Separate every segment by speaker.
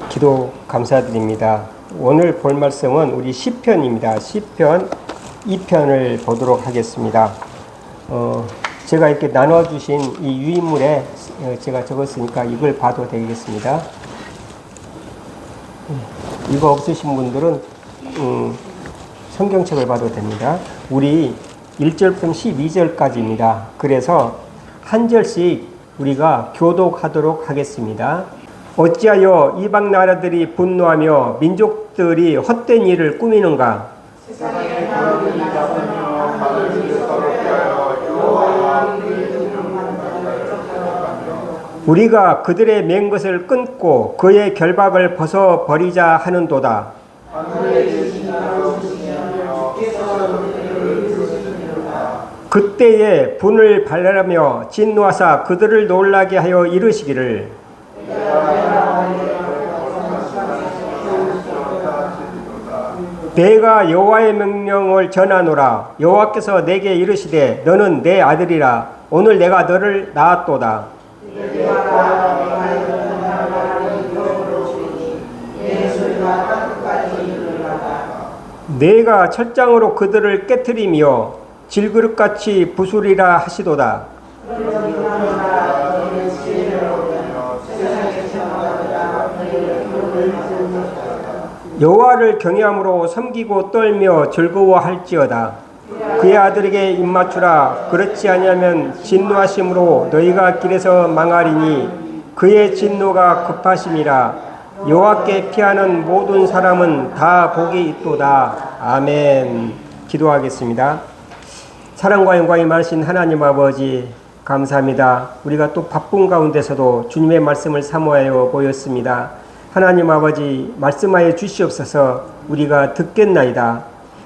Speaker 1: 기도 감사드립니다. 오늘 볼 말씀은 우리 시편입니다. 시편 2편을 보도록 하겠습니다. 제가 이렇게 나눠주신 이 유인물에 제가 적었으니까 이걸 봐도 되겠습니다. 이거 없으신 분들은 성경책을 봐도 됩니다. 우리 1절부터 12절까지입니다. 그래서 한 절씩 우리가 교독하도록 하겠습니다. 어찌하여 이방 나라들이 분노하며 민족들이 헛된 일을 꾸미는가?
Speaker 2: 세상에 가로를 나서며 하늘을 더럽게 하여 여호와와 그의 이름을
Speaker 1: 우리가 그들의 맨 것을 끊고 그의 결박을 벗어버리자 하는도다.
Speaker 2: 하늘에 계신 이라고 주시며 주께서 그들을 부르시리로다.
Speaker 1: 그때에 분을 발랄하며 진노하사 그들을 놀라게 하여 이르시기를 내가 여호와의 명령을 전하노라. 여호와께서 내게 이르시되 너는 내 아들이라. 오늘 내가 너를 낳았도다. 내가 철장으로 그들을 깨트리며 질그릇같이 부수리라 하시도다. 여호와를 경외함으로 섬기고 떨며 즐거워할지어다. 그의 아들에게 입맞추라. 그렇지 아니하면 진노하심으로 너희가 길에서 망하리니 그의 진노가 급하심이라. 여호와께 피하는 모든 사람은 다 복이 있도다. 아멘. 기도하겠습니다. 사랑과 영광이 많으신 하나님 아버지 감사합니다. 우리가 또 바쁜 가운데서도 주님의 말씀을 사모하여 보였습니다. 하나님 아버지 말씀하여 주시옵소서. 우리가 듣겠나이다.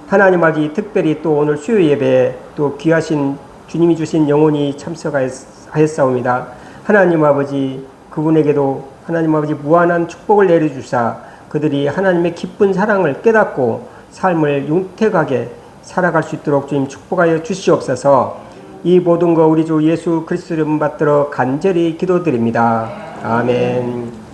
Speaker 1: 하나님 아버지 특별히 또 오늘 수요 예배에 또 귀하신 주님이 주신 영혼이 참석하였사옵니다. 하나님 아버지 그분에게도 하나님 아버지 무한한 축복을 내려주사 그들이 하나님의 기쁜 사랑을 깨닫고 삶을 윤택하게 살아갈 수 있도록 주님 축복하여 주시옵소서. 이 모든 거 우리 주 예수 그리스도 이름 받들어 간절히 기도드립니다. 아멘.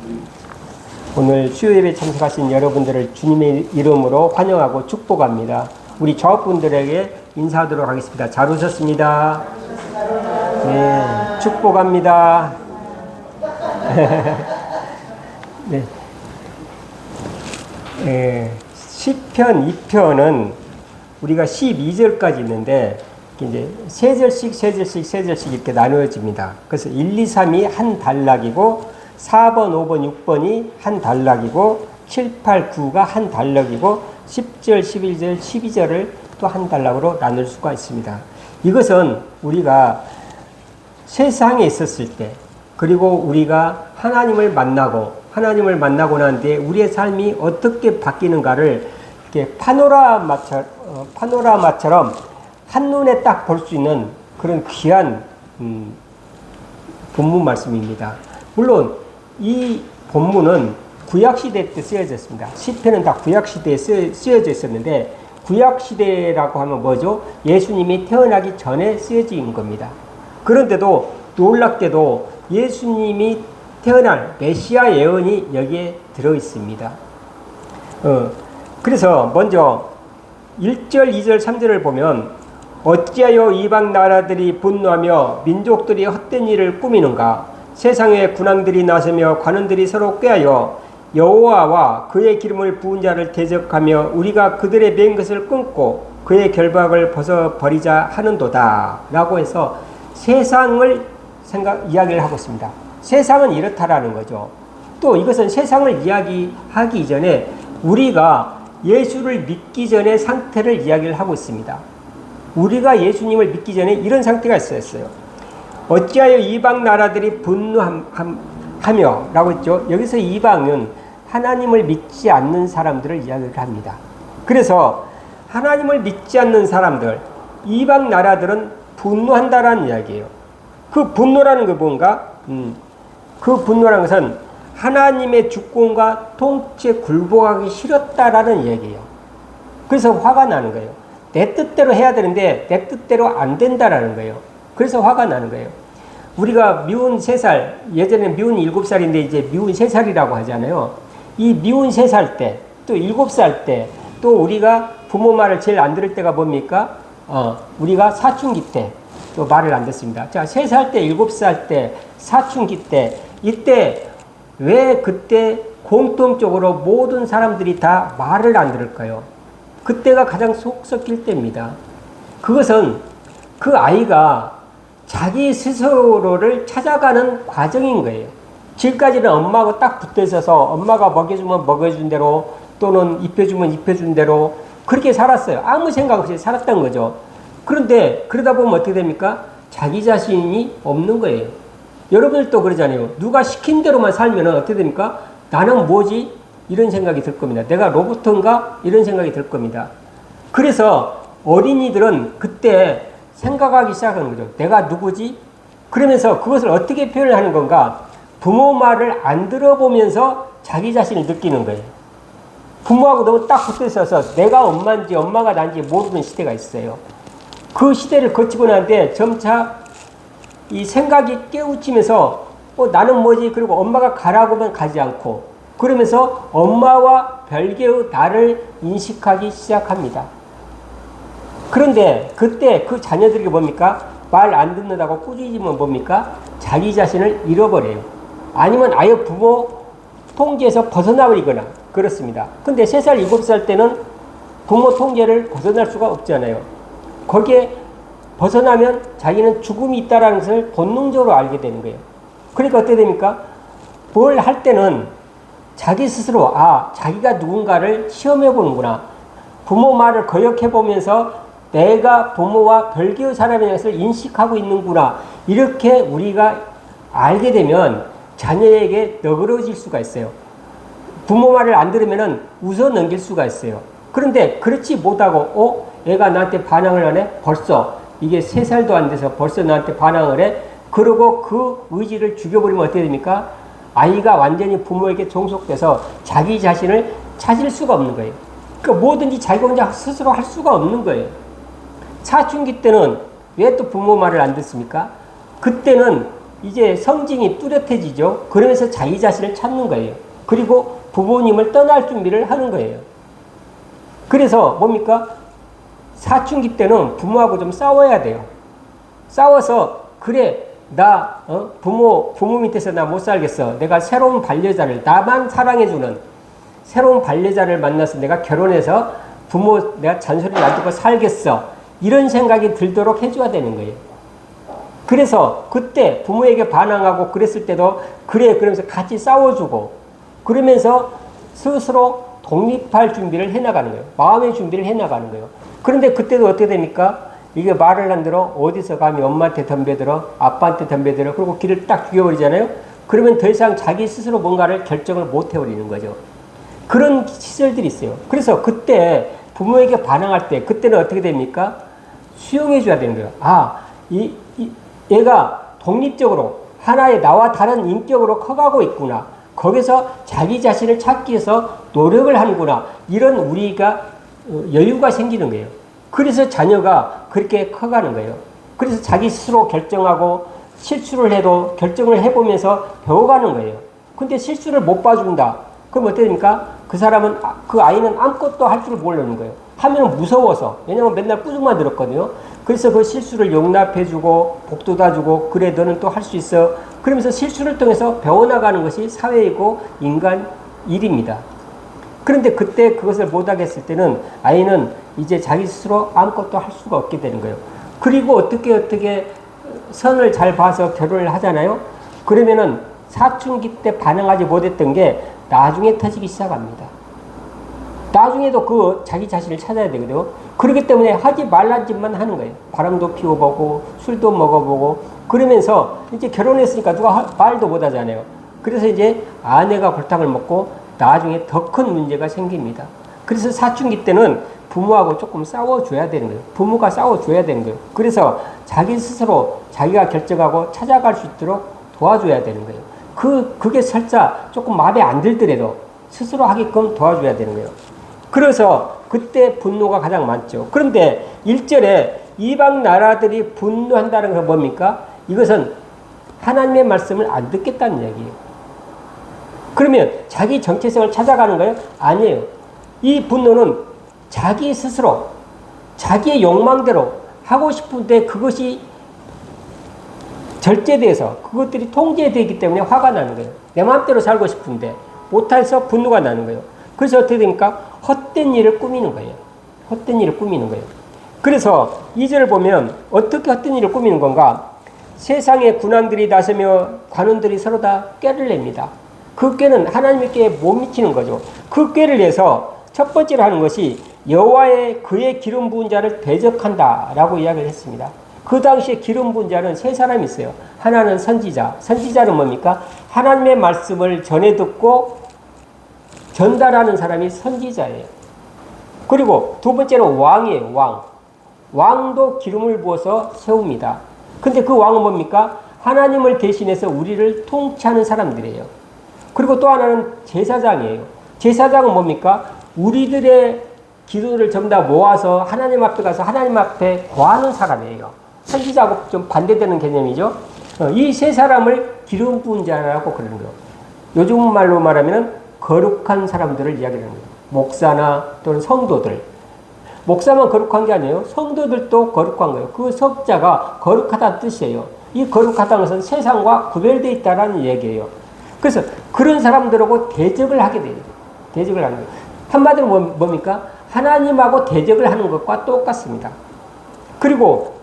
Speaker 1: 오늘 수요 예배 참석하신 여러분들을 주님의 이름으로 환영하고 축복합니다. 우리 좌우분들에게 인사하도록 하겠습니다. 잘 오셨습니다. 네, 축복합니다. 네. 시편 2편은 우리가 12절까지 있는데 이제 세 절씩 이렇게 나누어집니다. 그래서 1, 2, 3이 한 단락이고 4번, 5번, 6번이 한 단락이고 7, 8, 9가 한 단락이고 10절, 11절, 12절을 또 한 단락으로 나눌 수가 있습니다. 이것은 우리가 세상에 있었을 때 그리고 우리가 하나님을 만나고 난 뒤에 우리의 삶이 어떻게 바뀌는가를 이렇게 파노라마처럼 한눈에 딱 볼 수 있는 그런 귀한 본문 말씀입니다. 물론 이 본문은 구약시대 때 쓰여졌습니다. 시편은 다 구약시대에 쓰여져 있었는데 구약시대라고 하면 뭐죠? 예수님이 태어나기 전에 쓰여진 겁니다. 그런데도 놀랍게도 예수님이 태어날 메시아 예언이 여기에 들어있습니다. 그래서 먼저 1절, 2절, 3절을 보면 어찌하여 이방 나라들이 분노하며 민족들이 헛된 일을 꾸미는가? 세상의 군왕들이 나서며 관원들이 서로 꾀하여 여호와와 그의 기름을 부은 자를 대적하며 우리가 그들의 맨 것을 끊고 그의 결박을 벗어버리자 하는도다. 라고 해서 세상을 이야기를 하고 있습니다. 세상은 이렇다라는 거죠. 또 이것은 세상을 이야기하기 이전에 우리가 예수를 믿기 전의 상태를 이야기를 하고 있습니다. 우리가 예수님을 믿기 전에 이런 상태가 있었어요. 어찌하여 이방 나라들이 분노하며 라고 했죠. 여기서 이방은 하나님을 믿지 않는 사람들을 이야기를 합니다. 그래서 하나님을 믿지 않는 사람들, 이방 나라들은 분노한다라는 이야기예요. 그 분노라는 게 뭔가? 그 분노라는 것은 하나님의 주권과 통치에 굴복하기 싫었다라는 얘기예요. 그래서 화가 나는 거예요. 내 뜻대로 해야 되는데 내 뜻대로 안 된다라는 거예요. 그래서 화가 나는 거예요. 우리가 미운 3살, 예전에 미운 7살인데 이제 미운 3살이라고 하잖아요. 이 미운 3살 때, 또 7살 때, 또 우리가 부모 말을 제일 안 들을 때가 뭡니까? 우리가 사춘기 때, 또 말을 안 듣습니다. 자, 3살 때, 7살 때, 사춘기 때, 이때 왜 그때 공통적으로 모든 사람들이 다 말을 안 들을까요? 그때가 가장 속 썩일 때입니다. 그것은 그 아이가 자기 스스로를 찾아가는 과정인 거예요. 지금까지는 엄마하고 딱 붙어 있어서 엄마가 먹여주면 먹여준 대로 또는 입혀주면 입혀준 대로 그렇게 살았어요. 아무 생각 없이 살았던 거죠. 그런데 그러다 보면 어떻게 됩니까? 자기 자신이 없는 거예요. 여러분들도 그러잖아요. 누가 시킨 대로만 살면 어떻게 됩니까? 나는 뭐지? 이런 생각이 들 겁니다. 내가 로봇인가? 이런 생각이 들 겁니다. 그래서 어린이들은 그때 생각하기 시작하는 거죠. 내가 누구지? 그러면서 그것을 어떻게 표현을 하는 건가? 부모 말을 안 들어보면서 자기 자신을 느끼는 거예요. 부모하고 너무 딱 붙어 있어서 내가 엄마인지 엄마가 난지 모르는 시대가 있어요. 그 시대를 거치고 나는데 점차 이 생각이 깨우치면서 나는 뭐지? 그리고 엄마가 가라고 하면 가지 않고 그러면서 엄마와 별개의 나를 인식하기 시작합니다. 그런데 그때 그 자녀들이 뭡니까? 말 안 듣는다고 꾸짖으면 뭡니까? 자기 자신을 잃어버려요. 아니면 아예 부모 통제에서 벗어나버리거나 그렇습니다. 근데 3살, 7살 때는 부모 통제를 벗어날 수가 없잖아요. 거기에 벗어나면 자기는 죽음이 있다는 것을 본능적으로 알게 되는 거예요. 그러니까 어떻게 됩니까? 뭘 할 때는 자기 스스로 자기가 누군가를 시험해 보는구나. 부모 말을 거역해 보면서 내가 부모와 별개의 사람인 것을 인식하고 있는구나. 이렇게 우리가 알게 되면 자녀에게 너그러질 수가 있어요. 부모 말을 안 들으면 웃어 넘길 수가 있어요. 그런데 그렇지 못하고 얘가 나한테 반항을 하네? 벌써 이게 3살도 안 돼서 벌써 나한테 반항을 해? 그러고 그 의지를 죽여버리면 어떻게 됩니까? 아이가 완전히 부모에게 종속돼서 자기 자신을 찾을 수가 없는 거예요. 그러니까 뭐든지 자기가 혼자 스스로 할 수가 없는 거예요. 사춘기 때는 왜 또 부모 말을 안 듣습니까? 그때는 이제 성징이 뚜렷해지죠. 그러면서 자기 자신을 찾는 거예요. 그리고 부모님을 떠날 준비를 하는 거예요. 그래서 뭡니까? 사춘기 때는 부모하고 좀 싸워야 돼요. 싸워서 그래 나 부모 밑에서 나 못 살겠어. 내가 새로운 반려자를 나만 사랑해주는 새로운 반려자를 만나서 내가 결혼해서 부모 내가 잔소리를 안 듣고 살겠어. 이런 생각이 들도록 해줘야 되는 거예요. 그래서 그때 부모에게 반항하고 그랬을 때도 그래 그러면서 같이 싸워주고 그러면서 스스로 독립할 준비를 해나가는 거예요. 마음의 준비를 해나가는 거예요. 그런데 그때도 어떻게 됩니까? 이게 말을 안 들어 어디서 감히 엄마한테 덤벼들어 아빠한테 덤벼들어 그리고 길을 딱 죽여버리잖아요. 그러면 더 이상 자기 스스로 뭔가를 결정을 못 해버리는 거죠. 그런 시절들이 있어요. 그래서 그때 부모에게 반항할 때 그때는 어떻게 됩니까? 수용해 줘야 되는 거예요. 얘가 독립적으로 하나의 나와 다른 인격으로 커가고 있구나. 거기서 자기 자신을 찾기 위해서 노력을 하는구나. 이런 우리가 여유가 생기는 거예요. 그래서 자녀가 그렇게 커가는 거예요. 그래서 자기 스스로 결정하고 실수를 해도 결정을 해보면서 배워가는 거예요. 근데 실수를 못 봐준다. 그럼 어떻게 됩니까? 그 사람은, 그 아이는 아무것도 할 줄 모르는 거예요. 하면 무서워서. 왜냐면 맨날 꾸중만 들었거든요. 그래서 그 실수를 용납해주고 복돋아주고 그래 너는 또 할 수 있어. 그러면서 실수를 통해서 배워나가는 것이 사회이고 인간 일입니다. 그런데 그때 그것을 못하겠을 때는 아이는 이제 자기 스스로 아무것도 할 수가 없게 되는 거예요. 그리고 어떻게 선을 잘 봐서 결혼을 하잖아요. 그러면은 사춘기 때 반응하지 못했던 게 나중에 터지기 시작합니다. 나중에도 그 자기 자신을 찾아야 되거든요. 그렇기 때문에 하지 말란 짓만 하는 거예요. 바람도 피워보고 술도 먹어보고 그러면서 이제 결혼했으니까 누가 말도 못 하잖아요. 그래서 이제 아내가 골탕을 먹고 나중에 더 큰 문제가 생깁니다. 그래서 사춘기 때는 부모하고 조금 싸워줘야 되는 거예요. 부모가 싸워줘야 되는 거예요. 그래서 자기 스스로 자기가 결정하고 찾아갈 수 있도록 도와줘야 되는 거예요. 그게 살짝 조금 마음에 안 들더라도 스스로 하게끔 도와줘야 되는 거예요. 그래서 그때 분노가 가장 많죠. 그런데 1절에 이방 나라들이 분노한다는 건 뭡니까? 이것은 하나님의 말씀을 안 듣겠다는 얘기예요. 그러면 자기 정체성을 찾아가는 거예요? 아니에요. 이 분노는 자기 스스로 자기의 욕망대로 하고 싶은데 그것이 절제돼서 그것들이 통제되기 때문에 화가 나는 거예요. 내 마음대로 살고 싶은데 못해서 분노가 나는 거예요. 그래서 어떻게 됩니까? 헛된 일을 꾸미는 거예요. 헛된 일을 꾸미는 거예요. 그래서 2절을 보면 어떻게 헛된 일을 꾸미는 건가? 세상의 군왕들이 나서며 관원들이 서로 다 꾀를 냅니다. 그 꾀는 하나님의 꾀에 못 미치는 거죠. 그 꾀를 내서 첫 번째로 하는 것이 여호와의 그의 기름 부은 자를 대적한다라고 이야기를 했습니다. 그 당시에 기름 부은 자는 세 사람이 있어요. 하나는 선지자. 선지자는 뭡니까? 하나님의 말씀을 전해 듣고 전달하는 사람이 선지자예요. 그리고 두 번째는 왕이에요. 왕. 왕도 기름을 부어서 세웁니다. 근데 그 왕은 뭡니까? 하나님을 대신해서 우리를 통치하는 사람들이에요. 그리고 또 하나는 제사장이에요. 제사장은 뭡니까? 우리들의 기도를 전부 다 모아서 하나님 앞에 가서 하나님 앞에 구하는 사람이에요. 선지자하고 좀 반대되는 개념이죠. 이 세 사람을 기름 부은 자라고 그러는 거예요. 요즘 말로 말하면 거룩한 사람들을 이야기하는 거예요. 목사나 또는 성도들. 목사만 거룩한 게 아니에요. 성도들도 거룩한 거예요. 그 석자가 거룩하다는 뜻이에요. 이 거룩하다는 것은 세상과 구별되어 있다는 얘기예요. 그래서 그런 사람들하고 대적을 하게 돼요. 대적을 하는 거예요. 한마디로 뭡니까? 하나님하고 대적을 하는 것과 똑같습니다. 그리고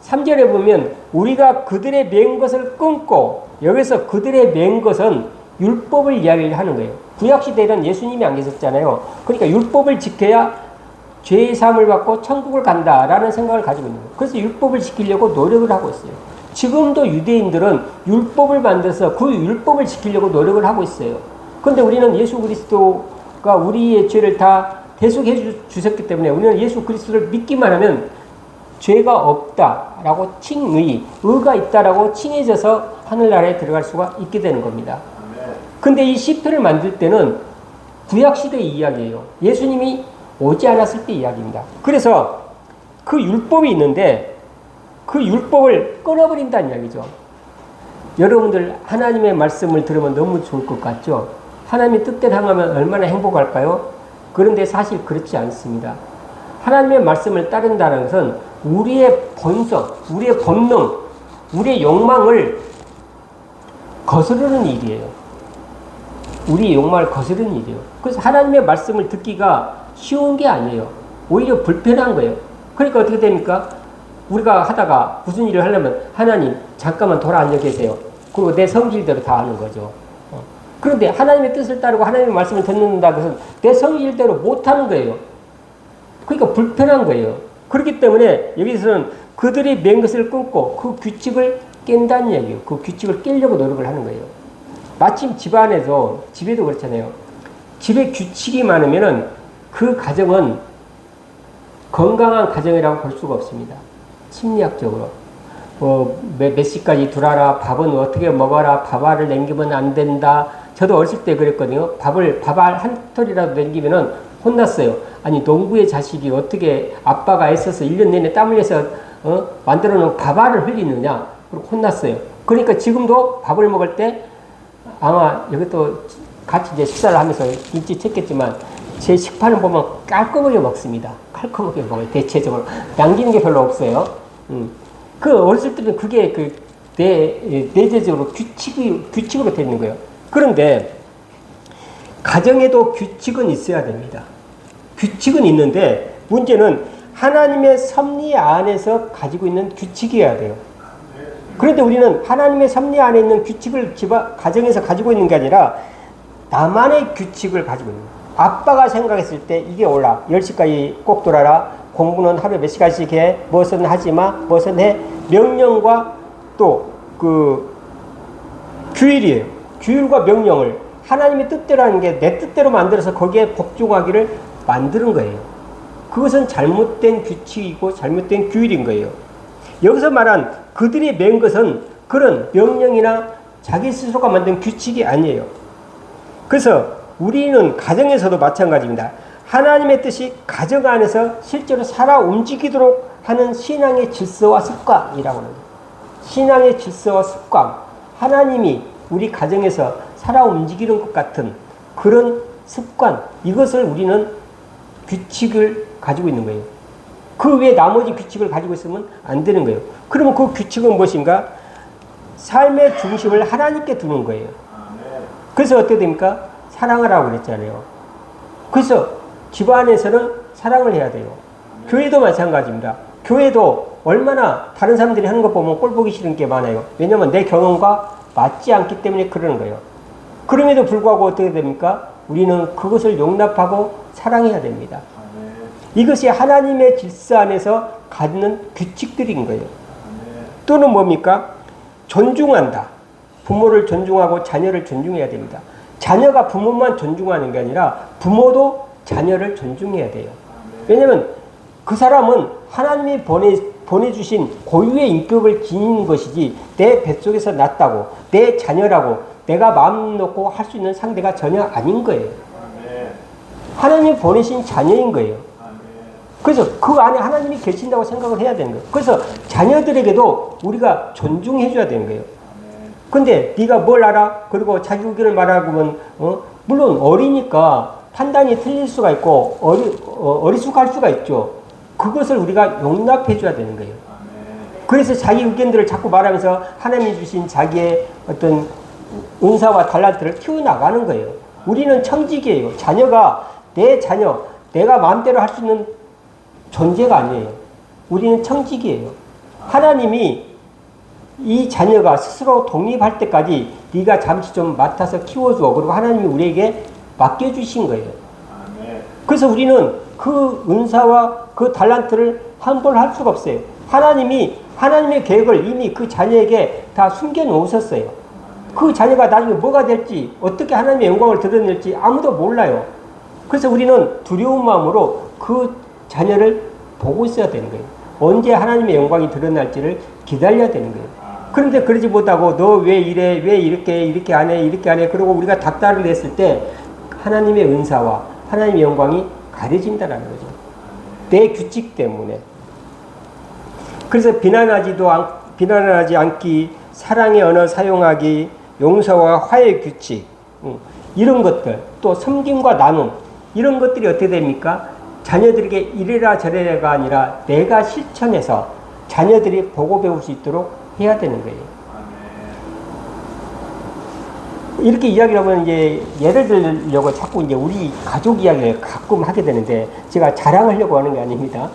Speaker 1: 3절에 보면 우리가 그들의 맹 것을 끊고, 여기서 그들의 맹 것은 율법을 이야기를 하는 거예요. 구약시대에는 예수님이 안 계셨잖아요. 그러니까 율법을 지켜야 죄의 사함을 받고 천국을 간다라는 생각을 가지고 있는 거예요. 그래서 율법을 지키려고 노력을 하고 있어요. 지금도 유대인들은 율법을 만들어서 그 율법을 지키려고 노력을 하고 있어요. 그런데 우리는 예수 그리스도가 우리의 죄를 다 대속해 주셨기 때문에 우리는 예수 그리스도를 믿기만 하면 죄가 없다라고 의가 있다라고 칭해져서 하늘나라에 들어갈 수가 있게 되는 겁니다. 근데 이 시편을 만들 때는 구약시대의 이야기예요. 예수님이 오지 않았을 때 이야기입니다. 그래서 그 율법이 있는데 그 율법을 끊어버린다는 이야기죠. 여러분들 하나님의 말씀을 들으면 너무 좋을 것 같죠? 하나님의 뜻대로 행하면 얼마나 행복할까요? 그런데 사실 그렇지 않습니다. 하나님의 말씀을 따른다는 것은 우리의 본성, 우리의 본능, 우리의 욕망을 거스르는 일이에요. 우리의 욕망을 거스르는 일이에요. 그래서 하나님의 말씀을 듣기가 쉬운 게 아니에요. 오히려 불편한 거예요. 그러니까 어떻게 됩니까? 우리가 하다가 무슨 일을 하려면 하나님 잠깐만 돌아 앉아 계세요. 그리고 내 성질대로 다 하는 거죠. 그런데 하나님의 뜻을 따르고 하나님의 말씀을 듣는다는 것은 내 성질대로 못하는 거예요. 그러니까 불편한 거예요. 그렇기 때문에 여기서는 그들이 맹 것을 끊고 그 규칙을 깬다는 얘기예요. 그 규칙을 깨려고 노력을 하는 거예요. 마침 집안에도, 집에도 그렇잖아요. 집에 규칙이 많으면은 그 가정은 건강한 가정이라고 볼 수가 없습니다. 심리학적으로. 몇 시까지 들어와라, 밥은 어떻게 먹어라, 밥알을 남기면 안 된다. 저도 어렸을 때 그랬거든요. 밥알 한 톨이라도 남기면은 혼났어요. 아니, 농부의 자식이 어떻게 아빠가 애써서 1년 내내 땀 흘려서 만들어 놓은 밥알을 흘리느냐. 그리고 혼났어요. 그러니까 지금도 밥을 먹을 때 아마 이것도 같이 이제 식사를 하면서 눈치챘겠지만 제 식판을 보면 깔끔하게 먹습니다. 깔끔하게 먹어요. 대체적으로. 남기는 게 별로 없어요. 그 어렸을 때는 그게 내재적으로 규칙으로 되어 있는 거예요. 그런데 가정에도 규칙은 있어야 됩니다. 규칙은 있는데 문제는 하나님의 섭리 안에서 가지고 있는 규칙이어야 돼요. 그런데 우리는 하나님의 섭리 안에 있는 규칙을 가정에서 가지고 있는 게 아니라 나만의 규칙을 가지고 있는 거예요. 아빠가 생각했을 때 이게 올라. 10시까지 꼭 돌아라. 공부는 하루에 몇 시간씩 해. 무엇은 하지 마. 무엇은 해. 명령과 또 그 규율이에요. 규율과 명령을 하나님의 뜻대로 하는 게 내 뜻대로 만들어서 거기에 복종하기를 만드는 거예요. 그것은 잘못된 규칙이고 잘못된 규율인 거예요. 여기서 말한 그들이 맨 것은 그런 명령이나 자기 스스로가 만든 규칙이 아니에요. 그래서 우리는 가정에서도 마찬가지입니다. 하나님의 뜻이 가정 안에서 실제로 살아 움직이도록 하는 신앙의 질서와 습관이라고 합니다. 신앙의 질서와 습관. 하나님이 우리 가정에서 살아 움직이는 것 같은 그런 습관, 이것을 우리는 규칙을 가지고 있는 거예요. 그 외에 나머지 규칙을 가지고 있으면 안 되는 거예요. 그러면 그 규칙은 무엇인가? 삶의 중심을 하나님께 두는 거예요. 그래서 어떻게 됩니까? 사랑을 하고 그랬잖아요. 그래서 집안에서는 사랑을 해야 돼요. 교회도 마찬가지입니다. 교회도 얼마나 다른 사람들이 하는 거 보면 꼴 보기 싫은 게 많아요. 왜냐면 내 경험과 맞지 않기 때문에 그러는 거예요. 그럼에도 불구하고 어떻게 됩니까? 우리는 그것을 용납하고 사랑해야 됩니다. 이것이 하나님의 질서 안에서 갖는 규칙들인 거예요. 또는 뭡니까? 존중한다. 부모를 존중하고 자녀를 존중해야 됩니다. 자녀가 부모만 존중하는 게 아니라 부모도 자녀를 존중해야 돼요. 왜냐하면 그 사람은 하나님이 보내주신 고유의 인격을 지닌 것이지 내 뱃속에서 났다고 내 자녀라고 내가 마음 놓고 할 수 있는 상대가 전혀 아닌 거예요. 하나님이 보내신 자녀인 거예요. 그래서 그 안에 하나님이 계신다고 생각을 해야 되는 거예요. 그래서 자녀들에게도 우리가 존중해 줘야 되는 거예요. 근데 네가 뭘 알아? 그리고 자기 의견을 말하면 물론 어리니까 판단이 틀릴 수가 있고 어리숙할 수가 있죠. 그것을 우리가 용납해 줘야 되는 거예요. 그래서 자기 의견들을 자꾸 말하면서 하나님이 주신 자기의 어떤 은사와 달란트를 키워나가는 거예요. 우리는 청직이에요. 자녀가 내 자녀, 내가 마음대로 할 수 있는 존재가 아니에요. 우리는 청직이에요. 하나님이 이 자녀가 스스로 독립할 때까지 네가 잠시 좀 맡아서 키워줘. 그리고 하나님이 우리에게 맡겨주신 거예요. 그래서 우리는 그 은사와 그 달란트를 함부로 수가 없어요. 하나님의 계획을 이미 그 자녀에게 다 숨겨놓으셨어요. 그 자녀가 나중에 뭐가 될지, 어떻게 하나님의 영광을 드러낼지 아무도 몰라요. 그래서 우리는 두려운 마음으로 그 자녀를 보고 있어야 되는 거예요. 언제 하나님의 영광이 드러날지를 기다려야 되는 거예요. 그런데 그러지 못하고 너 왜 이래, 왜 이렇게 안 해, 이렇게 안 해. 그러고 우리가 닥달을 했을 때 하나님의 은사와 하나님의 영광이 가려진다는 거죠. 내 규칙 때문에. 그래서 비난하지 않기, 사랑의 언어 사용하기, 용서와 화해 규칙, 이런 것들, 또 섬김과 나눔, 이런 것들이 어떻게 됩니까? 자녀들에게 이래라 저래라가 아니라 내가 실천해서 자녀들이 보고 배울 수 있도록 해야 되는 거예요. 이렇게 이야기를 하면 이제 예를 들려고 자꾸 이제 우리 가족 이야기를 가끔 하게 되는데 제가 자랑하려고 하는 게 아닙니다.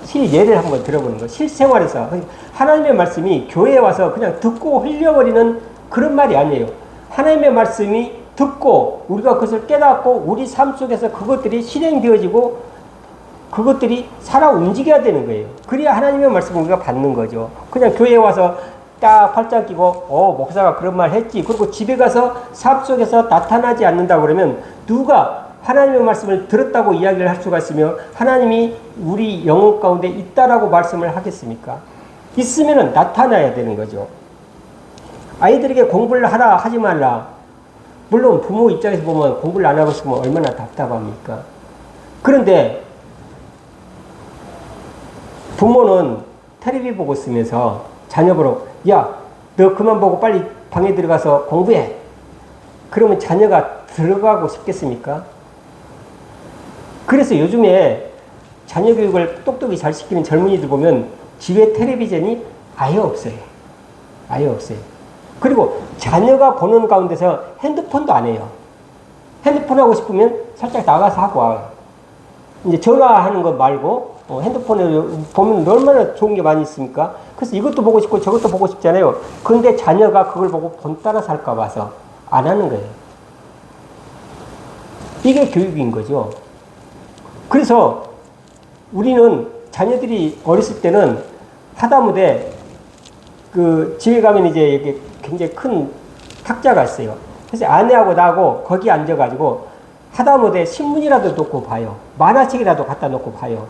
Speaker 1: 실예를 한번 들어보는 거. 실생활에서 하나님의 말씀이 교회에 와서 그냥 듣고 흘려버리는 그런 말이 아니에요. 하나님의 말씀이 듣고 우리가 그것을 깨닫고 우리 삶 속에서 그것들이 실행되어지고 그것들이 살아 움직여야 되는 거예요. 그래야 하나님의 말씀을 우리가 받는 거죠. 그냥 교회에 와서 딱 팔짱 끼고 목사가 그런 말 했지. 그리고 집에 가서 삶 속에서 나타나지 않는다 그러면 누가 하나님의 말씀을 들었다고 이야기를 할 수가 있으며 하나님이 우리 영혼 가운데 있다라고 말씀을 하겠습니까? 있으면 나타나야 되는 거죠. 아이들에게 공부를 하라 하지 말라. 물론 부모 입장에서 보면 공부를 안 하고 있으면 얼마나 답답합니까? 그런데 부모는 텔레비 보고 있으면서 자녀 보러 야, 너 그만 보고 빨리 방에 들어가서 공부해. 그러면 자녀가 들어가고 싶겠습니까? 그래서 요즘에 자녀 교육을 똑똑히 잘 시키는 젊은이들 보면 집에 텔레비전이 아예 없어요. 아예 없어요. 그리고 자녀가 보는 가운데서 핸드폰도 안 해요. 핸드폰 하고 싶으면 살짝 나가서 하고 와요. 이제 전화하는 거 말고 핸드폰에 보면 얼마나 좋은 게 많이 있습니까? 그래서 이것도 보고 싶고 저것도 보고 싶잖아요. 그런데 자녀가 그걸 보고 본 따라 살까 봐서 안 하는 거예요. 이게 교육인 거죠. 그래서 우리는 자녀들이 어렸을 때는 하다못해 그 집에 가면 이제 이렇게 굉장히 큰 탁자가 있어요. 그래서 아내하고 나하고 거기 앉아가지고 하다못해 신문이라도 놓고 봐요. 만화책이라도 갖다 놓고 봐요.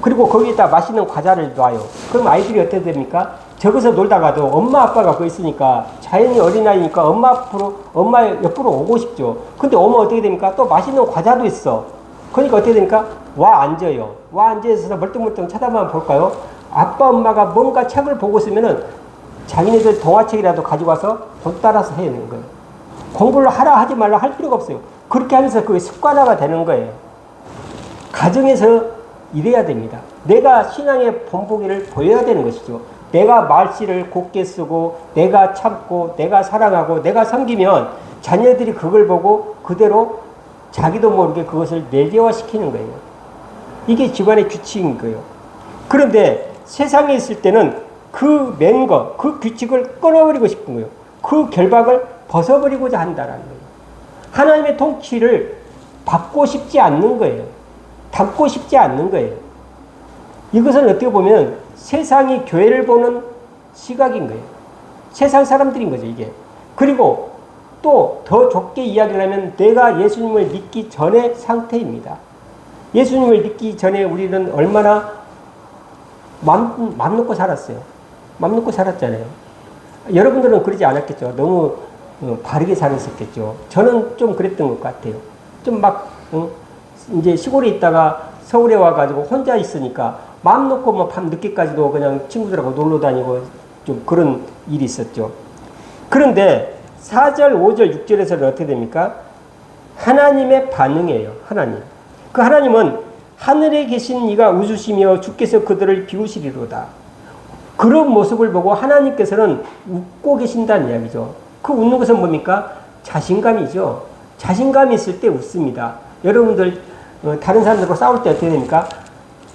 Speaker 1: 그리고 거기에다 맛있는 과자를 놔요. 그럼 아이들이 어떻게 됩니까? 저기서 놀다가도 엄마 아빠가 거기 있으니까 자연히 어린아이니까 엄마 옆으로 오고 싶죠. 근데 오면 어떻게 됩니까? 또 맛있는 과자도 있어. 그러니까 어떻게 됩니까? 와 앉아요. 와 앉아서 멀뚱멀뚱 쳐다만 볼까요? 아빠 엄마가 뭔가 책을 보고 있으면은 자기네들 동화책이라도 가지고 와서 돈 따라서 해야 되는 거예요. 공부를 하라 하지 말라 할 필요가 없어요. 그렇게 하면서 그게 습관화가 되는 거예요. 가정에서 이래야 됩니다. 내가 신앙의 본보기를 보여야 되는 것이죠. 내가 말씨를 곱게 쓰고 내가 참고 내가 사랑하고 내가 섬기면 자녀들이 그걸 보고 그대로 자기도 모르게 그것을 내재화시키는 거예요. 이게 집안의 규칙인 거예요. 그런데 세상에 있을 때는 그 맨 거, 그 규칙을 끊어버리고 싶은 거예요. 그 결박을 벗어버리고자 한다는 거예요. 하나님의 통치를 받고 싶지 않는 거예요. 담고 싶지 않는 거예요. 이것은 어떻게 보면 세상이 교회를 보는 시각인 거예요. 세상 사람들인 거죠, 이게. 그리고 또 더 좁게 이야기를 하면 내가 예수님을 믿기 전의 상태입니다. 예수님을 믿기 전에 우리는 얼마나 맘 놓고 살았어요. 맘 놓고 살았잖아요. 여러분들은 그러지 않았겠죠. 너무 바르게 살았었겠죠. 저는 좀 그랬던 것 같아요. 좀 막 이제 시골에 있다가 서울에 와가지고 혼자 있으니까 마음 놓고 뭐 밤 늦게까지도 그냥 친구들하고 놀러 다니고 좀 그런 일이 있었죠. 그런데 4절, 5절, 6절에서는 어떻게 됩니까? 하나님의 반응이에요. 하나님. 그 하나님은 하늘에 계신 이가 웃으시며 주께서 그들을 비우시리로다. 그런 모습을 보고 하나님께서는 웃고 계신다는 이야기죠. 그 웃는 것은 뭡니까? 자신감이죠. 자신감이 있을 때 웃습니다. 여러분들 다른 사람들과 싸울 때 어떻게 됩니까?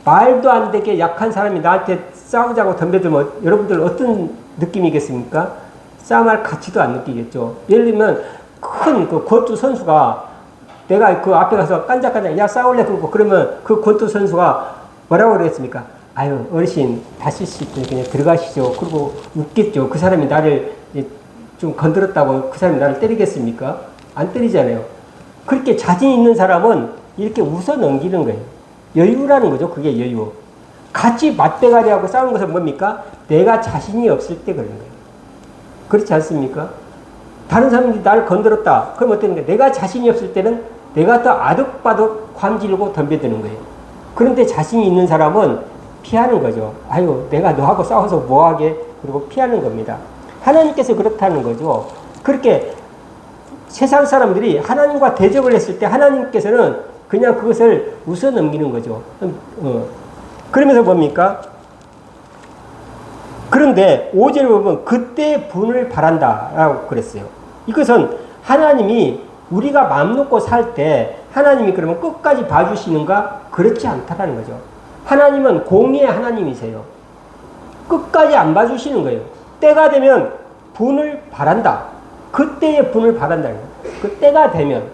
Speaker 1: 말도 안 되게 약한 사람이 나한테 싸우자고 덤벼들면 여러분들 어떤 느낌이겠습니까? 싸움할 가치도 안 느끼겠죠. 예를 들면 큰 그 권투 선수가 내가 그 앞에 가서 깐짝깐짝 야 싸울래 그러고 그러면 그 권투 선수가 뭐라고 그랬습니까? 아유 어르신 다칠 수 있으니 그냥 들어가시죠. 그리고 웃겠죠. 그 사람이 나를 좀 건드렸다고 그 사람이 나를 때리겠습니까? 안 때리잖아요. 그렇게 자신 있는 사람은 이렇게 웃어 넘기는 거예요. 여유라는 거죠. 그게 여유. 같이 맞대가리하고 싸우는 것은 뭡니까? 내가 자신이 없을 때 그런 거예요. 그렇지 않습니까? 다른 사람들이 나를 건드렸다. 그럼 어떻게 되는 거예요? 내가 자신이 없을 때는 내가 더 아득바득 관질고 덤벼드는 거예요. 그런데 자신이 있는 사람은 피하는 거죠. 아유, 내가 너하고 싸워서 뭐하게? 그리고 피하는 겁니다. 하나님께서 그렇다는 거죠. 그렇게 세상 사람들이 하나님과 대적을 했을 때 하나님께서는 그냥 그것을 웃어 넘기는 거죠. 그러면서 뭡니까? 그런데 5절에 보면 그때 분을 바란다 라고 그랬어요. 이것은 하나님이 우리가 마음 놓고 살 때 하나님이 그러면 끝까지 봐주시는가? 그렇지 않다라는 거죠. 하나님은 공의의 하나님이세요. 끝까지 안 봐주시는 거예요. 때가 되면 분을 바란다. 그때의 분을 바란다는 거예요. 그 때가 되면.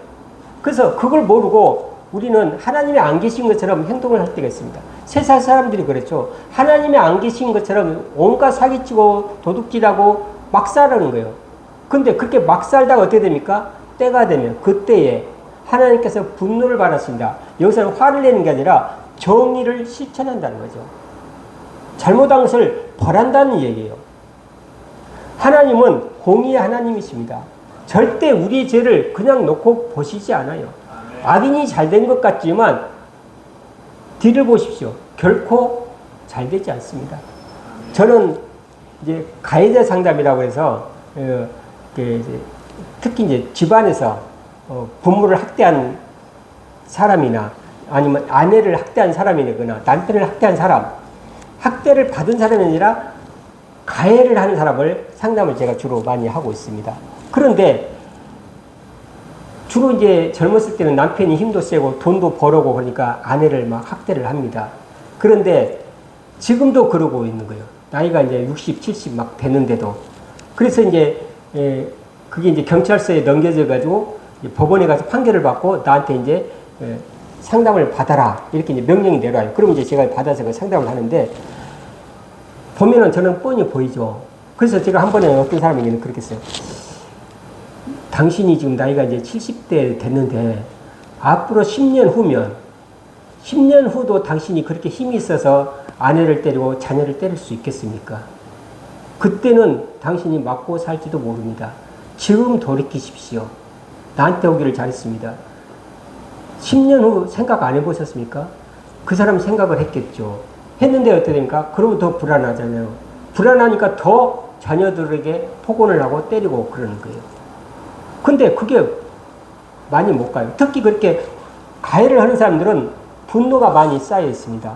Speaker 1: 그래서 그걸 모르고 우리는 하나님이 안 계신 것처럼 행동을 할 때가 있습니다. 세상 사람들이 그랬죠. 하나님이 안 계신 것처럼 온갖 사기치고 도둑질하고 막 살라는 거예요. 근데 그렇게 막 살다가 어떻게 됩니까? 때가 되면 그때에 하나님께서 분노를 받았습니다. 여기서는 화를 내는 게 아니라 정의를 실천한다는 거죠. 잘못한 것을 벌한다는 얘기예요. 하나님은 공의의 하나님이십니다. 절대 우리의 죄를 그냥 놓고 보시지 않아요. 악인이 잘 된 것 같지만 뒤를 보십시오. 결코 잘 되지 않습니다. 저는 이제 가해자 상담이라고 해서 특히 이제 집안에서 부모를 학대한 사람이나 아니면 아내를 학대한 사람이거나 남편을 학대한 사람, 학대를 받은 사람이 아니라 가해를 하는 사람을 상담을 제가 주로 많이 하고 있습니다. 그런데 주로 이제 젊었을 때는 남편이 힘도 세고 돈도 벌어고 그러니까 아내를 막 학대를 합니다. 그런데 지금도 그러고 있는 거예요. 나이가 이제 60, 70 막 됐는데도. 그래서 이제 그게 이제 경찰서에 넘겨져 가지고 법원에 가서 판결을 받고 나한테 이제 상담을 받아라 이렇게 이제 명령이 내려와요. 그럼 이제 제가 받아서 그 상담을 하는데 보면은 저는 뻔히 보이죠. 그래서 제가 한 번에 어떤 사람에게는 그렇게 했어요. 당신이 지금 나이가 이제 70대 됐는데 앞으로 10년 후면 10년 후도 당신이 그렇게 힘이 있어서 아내를 때리고 자녀를 때릴 수 있겠습니까? 그때는 당신이 맞고 살지도 모릅니다. 지금 돌이키십시오. 나한테 오기를 잘했습니다. 10년 후 생각 안 해보셨습니까? 그 사람 생각을 했겠죠. 했는데 어떻게 됩니까? 그러면 더 불안하잖아요. 불안하니까 더 자녀들에게 폭언을 하고 때리고 그러는 거예요. 근데 그게 많이 못 가요. 특히 그렇게 가해를 하는 사람들은 분노가 많이 쌓여 있습니다.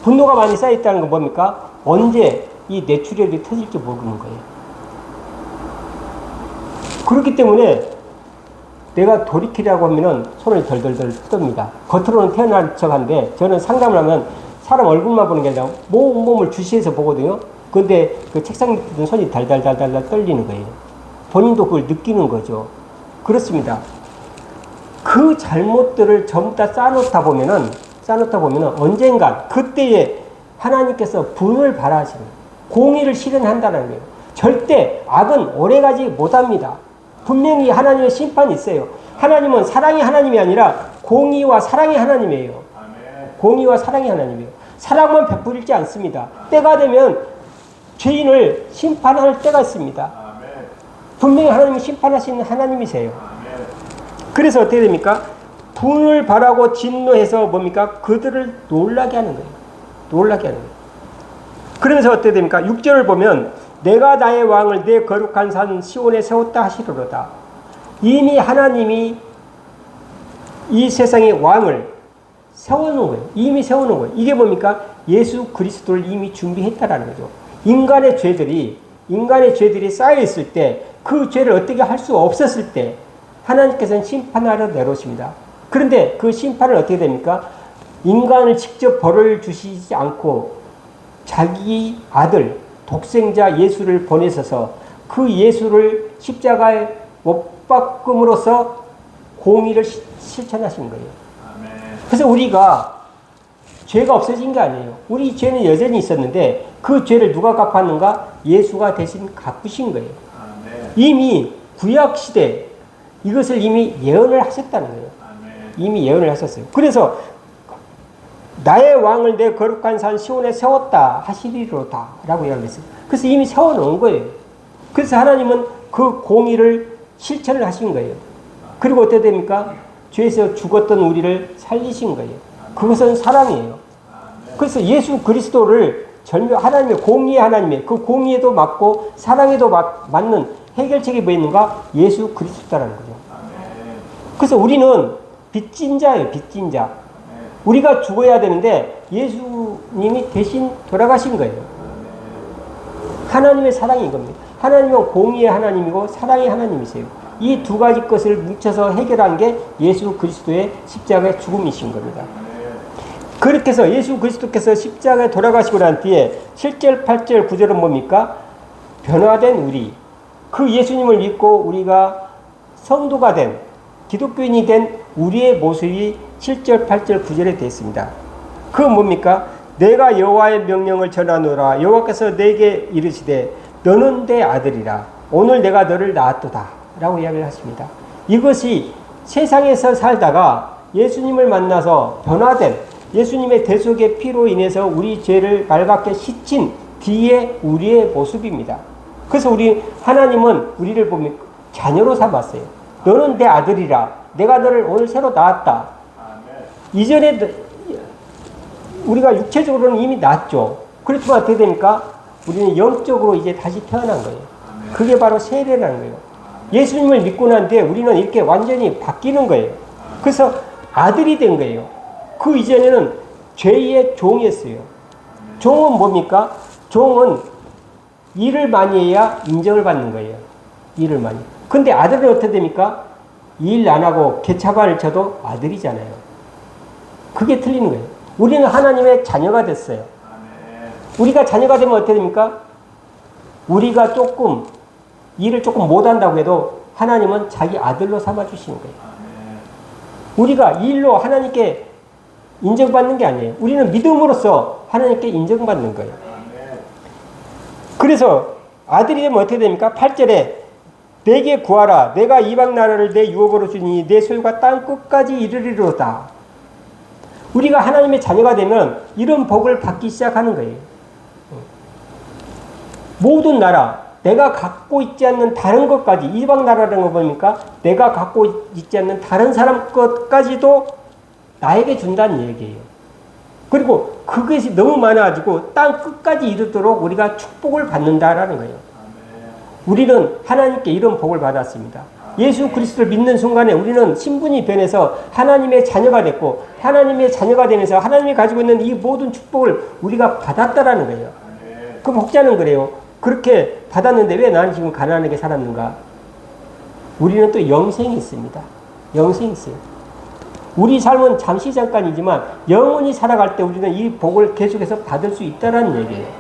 Speaker 1: 분노가 많이 쌓여 있다는 건 뭡니까? 언제 이 뇌출혈이 터질지 모르는 거예요. 그렇기 때문에 내가 돌이키려고 하면은 손을 덜덜덜 뜯습니다. 겉으로는 태어난 척한데 저는 상담을 하면 사람 얼굴만 보는 게 아니라 몸을 주시해서 보거든요. 근데 그 책상 밑에 손이 달달달달 떨리는 거예요. 본인도 그걸 느끼는 거죠. 그렇습니다. 그 잘못들을 전부 다 쌓아놓다 보면은 언젠가 그때에 하나님께서 분을 발하시는 공의를 실현한다는 거예요. 절대 악은 오래가지 못합니다. 분명히 하나님의 심판이 있어요. 하나님은 사랑의 하나님이 아니라 공의와 사랑의 하나님이에요. 공의와 사랑의 하나님이에요. 사랑만 베풀지 않습니다. 때가 되면 죄인을 심판할 때가 있습니다. 분명히 하나님이 심판하시는 하나님이세요. 그래서 어떻게 됩니까? 분을 바라고 진노해서 뭡니까? 그들을 놀라게 하는 거예요. 놀라게 하는 거예요. 그러면서 어떻게 됩니까? 6절을 보면 내가 나의 왕을 내 거룩한 산 시온에 세웠다 하시리로다. 이미 하나님이 이 세상의 왕을 세워놓은 거예요. 이미 세워놓은 거예요. 이게 뭡니까? 예수 그리스도를 이미 준비했다라는 거죠. 인간의 죄들이 쌓여있을 때, 그 죄를 어떻게 할 수 없었을 때 하나님께서는 심판하러 내놓으십니다. 그런데 그 심판은 어떻게 됩니까? 인간을 직접 벌을 주시지 않고 자기 아들 독생자 예수를 보내셔서 그 예수를 십자가에 못 박음으로써 공의를 실천하신 거예요. 그래서 우리가 죄가 없어진 게 아니에요. 우리 죄는 여전히 있었는데 그 죄를 누가 갚았는가? 예수가 대신 갚으신 거예요. 이미 구약시대 이것을 이미 예언을 하셨다는 거예요. 이미 예언을 하셨어요. 그래서 나의 왕을 내 거룩한 산 시온에 세웠다 하시리로다 라고 이야기했어요. 그래서 이미 세워놓은 거예요. 그래서 하나님은 그 공의를 실천을 하신 거예요. 그리고 어떻게 됩니까? 죄에서 죽었던 우리를 살리신 거예요. 그것은 사랑이에요. 그래서 예수 그리스도를 하나님의 공의의 하나님의 그 공의에도 맞고 사랑에도 맞는 해결책이 뭐 있는가? 예수 그리스도라는 거죠. 그래서 우리는 빚진 자예요. 빚진 자. 우리가 죽어야 되는데 예수님이 대신 돌아가신 거예요. 하나님의 사랑인 겁니다. 하나님은 공의의 하나님이고 사랑의 하나님이세요. 이 두 가지 것을 뭉쳐서 해결한 게 예수 그리스도의 십자가의 죽음이신 겁니다. 그렇게 해서 예수 그리스도께서 십자가에 돌아가시고 난 뒤에 7절, 8절, 9절은 뭡니까? 변화된 우리, 그 예수님을 믿고 우리가 성도가 된, 기독교인이 된 우리의 모습이 7절, 8절, 9절에 되어 있습니다. 그 뭡니까? 내가 여호와의 명령을 전하노라. 여호와께서 내게 이르시되 너는 내 아들이라. 오늘 내가 너를 낳았도다. 라고 이야기를 하십니다. 이것이 세상에서 살다가 예수님을 만나서 변화된 예수님의 대속의 피로 인해서 우리 죄를 맑게 씻힌 뒤에 우리의 모습입니다. 그래서 하나님은 우리를 보면 자녀로 삼았어요. 너는 내 아들이라. 내가 너를 오늘 새로 낳았다. 이전에 우리가 육체적으로는 이미 낳았죠. 그렇지만 어떻게 됩니까? 우리는 영적으로 이제 다시 태어난 거예요. 그게 바로 세례라는 거예요. 예수님을 믿고 난 뒤에 우리는 이렇게 완전히 바뀌는 거예요. 그래서 아들이 된 거예요. 그 이전에는 죄의 종이었어요. 종은 뭡니까? 종은 일을 많이 해야 인정을 받는 거예요. 일을 많이. 근데 아들은 어떻게 됩니까? 일 안 하고 개차반을 쳐도 아들이잖아요. 그게 틀리는 거예요. 우리는 하나님의 자녀가 됐어요. 우리가 자녀가 되면 어떻게 됩니까? 우리가 일을 조금 못한다고 해도 하나님은 자기 아들로 삼아주시는 거예요. 우리가 일로 하나님께 인정받는 게 아니에요. 우리는 믿음으로써 하나님께 인정받는 거예요. 그래서 아들이 되면 어떻게 됩니까? 8절에 내게 구하라. 내가 이방 나라를 내 유업으로 주니 내 소유가 땅 끝까지 이르리로다. 우리가 하나님의 자녀가 되면 이런 복을 받기 시작하는 거예요. 모든 나라, 내가 갖고 있지 않는 다른 것까지, 이방 나라라는 거 보니까 내가 갖고 있지 않는 다른 사람 것까지도 나에게 준다는 얘기예요. 그리고 그것이 너무 많아가지고 땅 끝까지 이르도록 우리가 축복을 받는다라는 거예요. 우리는 하나님께 이런 복을 받았습니다. 예수 그리스도를 믿는 순간에 우리는 신분이 변해서 하나님의 자녀가 됐고, 하나님의 자녀가 되면서 하나님이 가지고 있는 이 모든 축복을 우리가 받았다라는 거예요. 그 목자는 그래요. 그렇게 받았는데 왜 나는 지금 가난하게 살았는가? 우리는 또 영생이 있습니다. 영생이 있어요. 우리 삶은 잠시 잠깐이지만 영원히 살아갈 때 우리는 이 복을 계속해서 받을 수 있다는 얘기예요.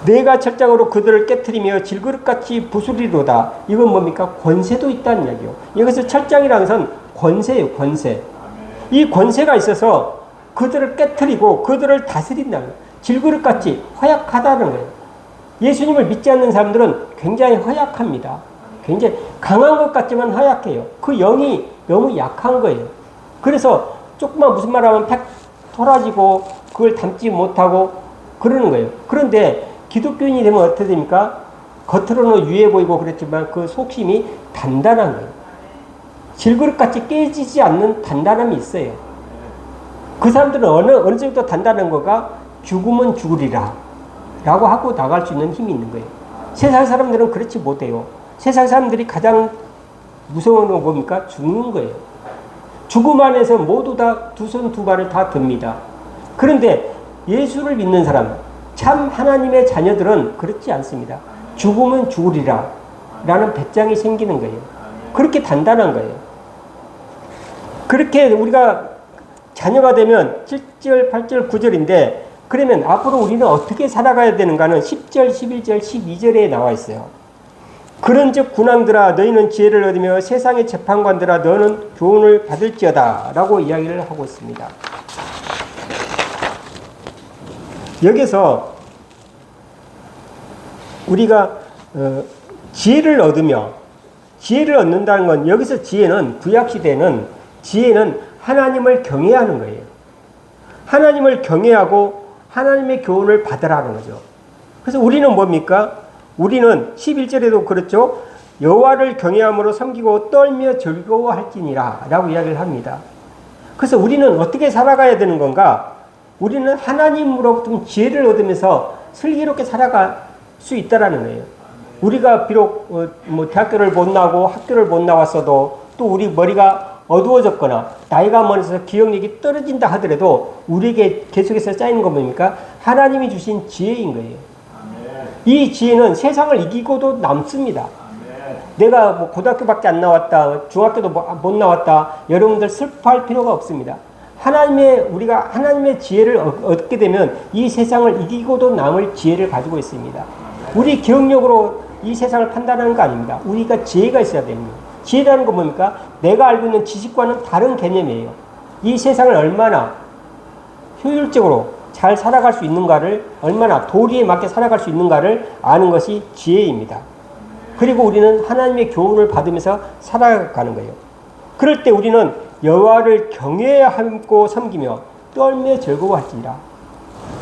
Speaker 1: 내가 철장으로 그들을 깨트리며 질그릇같이 부수리로다. 이건 뭡니까? 권세도 있다는 얘기요. 여기서 철장이라는 것은 권세예요. 권세. 이 권세가 있어서 그들을 깨트리고 그들을 다스린다는 거예요. 질그릇같이 허약하다는 거예요. 예수님을 믿지 않는 사람들은 굉장히 허약합니다. 굉장히 강한 것 같지만 허약해요. 그 영이 너무 약한 거예요. 그래서 조금만 무슨 말 하면 팩 토라지고 그걸 담지 못하고 그러는 거예요. 그런데 기독교인이 되면 어떻게 됩니까? 겉으로는 유해 보이고 그랬지만 그 속심이 단단한 거예요. 질그릇같이 깨지지 않는 단단함이 있어요. 그 사람들은 어느 정도 단단한 거가 죽으면 죽으리라 라고 하고 나갈 수 있는 힘이 있는 거예요. 세상 사람들은 그렇지 못해요. 세상 사람들이 가장 무서운 건 뭡니까? 죽는 거예요. 죽음 안에서 모두 다 두 손 두 발을 다 듭니다. 그런데 예수를 믿는 사람, 참 하나님의 자녀들은 그렇지 않습니다. 죽으면 죽으리라 라는 배짱이 생기는 거예요. 그렇게 단단한 거예요. 그렇게 우리가 자녀가 되면 7절, 8절, 9절인데 그러면 앞으로 우리는 어떻게 살아가야 되는가는 10절, 11절, 12절에 나와 있어요. 그런즉 군왕들아 너희는 지혜를 얻으며 세상의 재판관들아 너는 교훈을 받을지어다 라고 이야기를 하고 있습니다. 여기서 우리가 지혜를 얻으며 지혜를 얻는다는 건 여기서 지혜는 구약시대는 지혜는 하나님을 경외하는 거예요. 하나님을 경외하고 하나님의 교훈을 받으라는 거죠. 그래서 우리는 뭡니까? 우리는 11절에도 그렇죠. 여호와를 경외함으로 섬기고 떨며 즐거워할지니라 라고 이야기를 합니다. 그래서 우리는 어떻게 살아가야 되는 건가? 우리는 하나님으로부터 지혜를 얻으면서 슬기롭게 살아갈 수 있다라는 거예요. 우리가 비록 대학교를 못 나오고 학교를 못 나왔어도 또 우리 머리가 어두워졌거나 나이가 많아서 기억력이 떨어진다 하더라도 우리에게 계속해서 쌓이는 건 뭡니까? 하나님이 주신 지혜인 거예요. 이 지혜는 세상을 이기고도 남습니다. 내가 뭐 고등학교밖에 안 나왔다, 중학교도 못 나왔다, 여러분들 슬퍼할 필요가 없습니다. 우리가 하나님의 지혜를 얻게 되면 이 세상을 이기고도 남을 지혜를 가지고 있습니다. 우리 기억력으로 이 세상을 판단하는 거 아닙니다. 우리가 지혜가 있어야 됩니다. 지혜라는 건 뭡니까? 내가 알고 있는 지식과는 다른 개념이에요. 이 세상을 얼마나 효율적으로 잘 살아갈 수 있는가를, 얼마나 도리에 맞게 살아갈 수 있는가를 아는 것이 지혜입니다. 그리고 우리는 하나님의 교훈을 받으면서 살아가는 거예요. 그럴 때 우리는 여호와를 경외하고 섬기며 떨며 즐거워할지니라.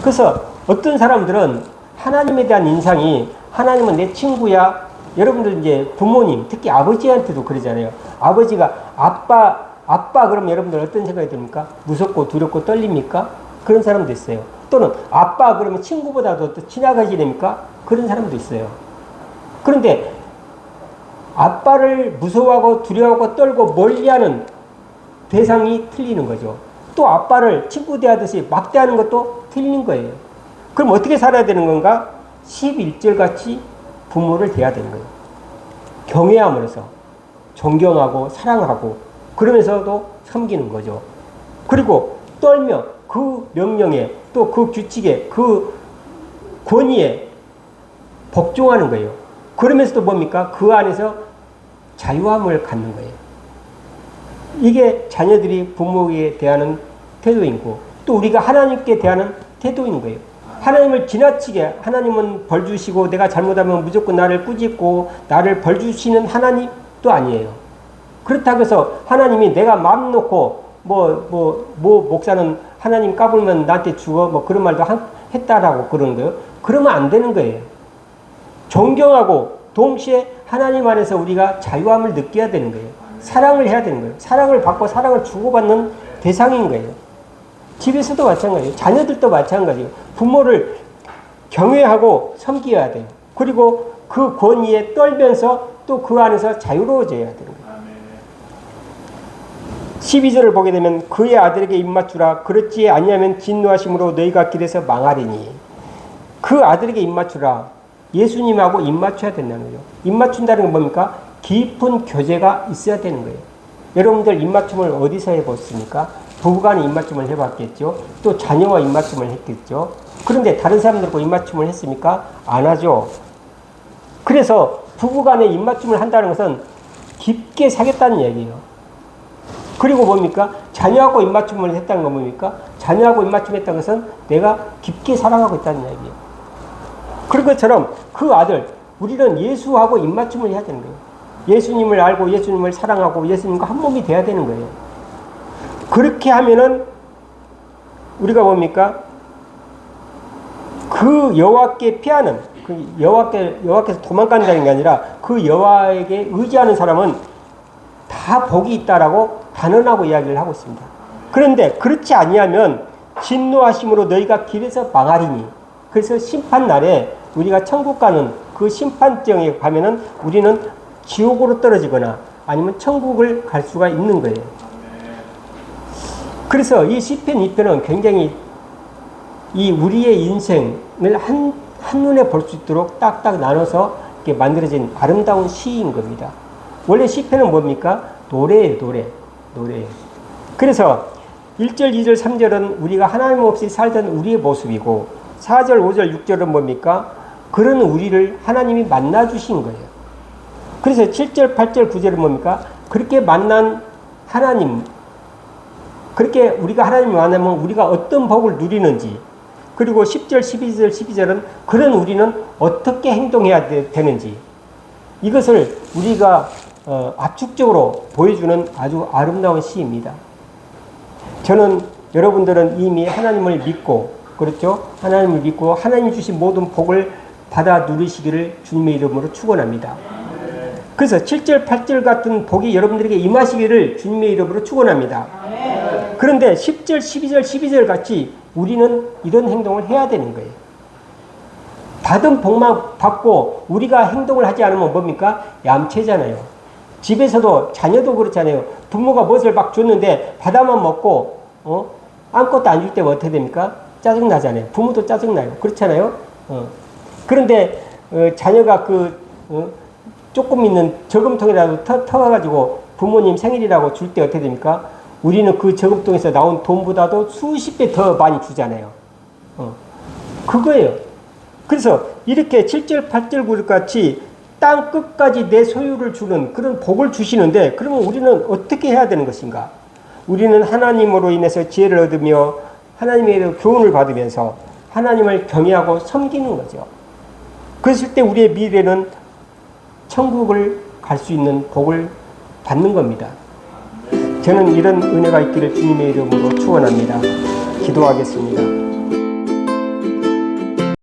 Speaker 1: 그래서 어떤 사람들은 하나님에 대한 인상이 하나님은 내 친구야. 여러분들 이제 부모님, 특히 아버지한테도 그러잖아요. 아버지가 아빠 그러면 여러분들 어떤 생각이 듭니까? 무섭고 두렵고 떨립니까? 그런 사람도 있어요. 또는 아빠 그러면 친구보다도 더 친하게 지냅니까? 그런 사람도 있어요. 그런데 아빠를 무서워하고 두려워하고 떨고 멀리하는 대상이 틀리는 거죠. 또 아빠를 친구 대하듯이 막 대하는 것도 틀린 거예요. 그럼 어떻게 살아야 되는 건가? 11절 같이 부모를 대해야 되는 거예요. 경외함으로써 존경하고 사랑하고 그러면서도 섬기는 거죠. 그리고 떨며 그 명령에 또 그 규칙에 그 권위에 복종하는 거예요. 그러면서도 뭡니까? 그 안에서 자유함을 갖는 거예요. 이게 자녀들이 부모에게 대하는 태도이고 또 우리가 하나님께 대하는 태도인 거예요. 하나님을 지나치게 하나님은 벌 주시고 내가 잘못하면 무조건 나를 꾸짖고 나를 벌 주시는 하나님도 아니에요. 그렇다고 해서 하나님이 내가 마음 놓고 목사는 하나님 까불면 나한테 죽어 뭐 그런 말도 했다라고 그러는 거예요. 그러면 안 되는 거예요. 존경하고 동시에 하나님 안에서 우리가 자유함을 느껴야 되는 거예요. 사랑을 해야 되는 거예요. 사랑을 받고 사랑을 주고받는 대상인 거예요. 집에서도 마찬가지예요. 자녀들도 마찬가지예요. 부모를 경외하고 섬겨야 돼요. 그리고 그 권위에 떨면서 또 그 안에서 자유로워져야 되는 거예요. 12절을 보게 되면 그의 아들에게 입맞추라. 그렇지 아니하면 진노하심으로 너희가 길에서 망하리니. 그 아들에게 입맞추라. 예수님하고 입맞춰야 된다는 거예요. 입맞춘다는 건 뭡니까? 깊은 교제가 있어야 되는 거예요. 여러분들 입맞춤을 어디서 해봤습니까? 부부간에 입맞춤을 해봤겠죠. 또 자녀와 입맞춤을 했겠죠. 그런데 다른 사람들과 입맞춤을 했습니까? 안 하죠. 그래서 부부간에 입맞춤을 한다는 것은 깊게 사귀었다는 얘기예요. 그리고 뭡니까? 자녀하고 입맞춤을 했다는 건 뭡니까? 자녀하고 입맞춤했다는 것은 내가 깊게 사랑하고 있다는 얘기예요. 그런 것처럼 그 아들, 우리는 예수하고 입맞춤을 해야 되는 거예요. 예수님을 알고 예수님을 사랑하고 예수님과 한 몸이 돼야 되는 거예요. 그렇게 하면은 우리가 뭡니까? 그 여호와께 피하는, 그 여호와께서 도망간다는 게 아니라 그 여호와에게 의지하는 사람은 다 복이 있다라고 단언하고 이야기를 하고 있습니다. 그런데 그렇지 아니하면 진노하심으로 너희가 길에서 망하리니. 그래서 심판날에 우리가 천국 가는 그 심판정에 가면은 우리는 지옥으로 떨어지거나 아니면 천국을 갈 수가 있는 거예요. 그래서 이 시편 2편은 굉장히 이 우리의 인생을 한눈에 볼 수 있도록 딱딱 나눠서 이렇게 만들어진 아름다운 시인 겁니다. 원래 시편은 뭡니까? 노래예요, 노래. 그래서 1절, 2절, 3절은 우리가 하나님 없이 살던 우리의 모습이고 4절, 5절, 6절은 뭡니까? 그런 우리를 하나님이 만나주신 거예요. 그래서 7절, 8절, 9절은 뭡니까? 그렇게 만난 하나님, 그렇게 우리가 하나님을 만나면 우리가 어떤 복을 누리는지, 그리고 10절, 12절, 12절은 그런 우리는 어떻게 행동해야 되는지, 이것을 우리가 압축적으로 보여주는 아주 아름다운 시입니다. 저는 여러분들은 이미 하나님을 믿고, 그렇죠? 하나님을 믿고 하나님이 주신 모든 복을 받아 누리시기를 주님의 이름으로 축원합니다. 그래서 7절, 8절 같은 복이 여러분들에게 임하시기를 주님의 이름으로 축원합니다. 그런데 10절, 12절, 12절 같이 우리는 이런 행동을 해야 되는 거예요. 받은 복만 받고 우리가 행동을 하지 않으면 뭡니까? 얌체잖아요. 집에서도 자녀도 그렇잖아요. 부모가 무엇을 막 줬는데 받아만 먹고 아무것도 안 줄 때면 어떻게 됩니까? 짜증나잖아요. 부모도 짜증나요. 그렇잖아요. 그런데 자녀가 조금 있는 저금통이라도 터가지고 부모님 생일이라고 줄 때 어떻게 됩니까? 우리는 그 저금통에서 나온 돈보다도 수십 배 더 많이 주잖아요. 그거예요. 그래서 이렇게 7절, 8절, 9절 같이 땅 끝까지 내 소유를 주는 그런 복을 주시는데, 그러면 우리는 어떻게 해야 되는 것인가? 우리는 하나님으로 인해서 지혜를 얻으며 하나님의 교훈을 받으면서 하나님을 경외하고 섬기는 거죠. 그랬을 때 우리의 미래는 천국을 갈 수 있는 복을 받는 겁니다. 저는 이런 은혜가 있기를 주님의 이름으로 축원합니다. 기도하겠습니다.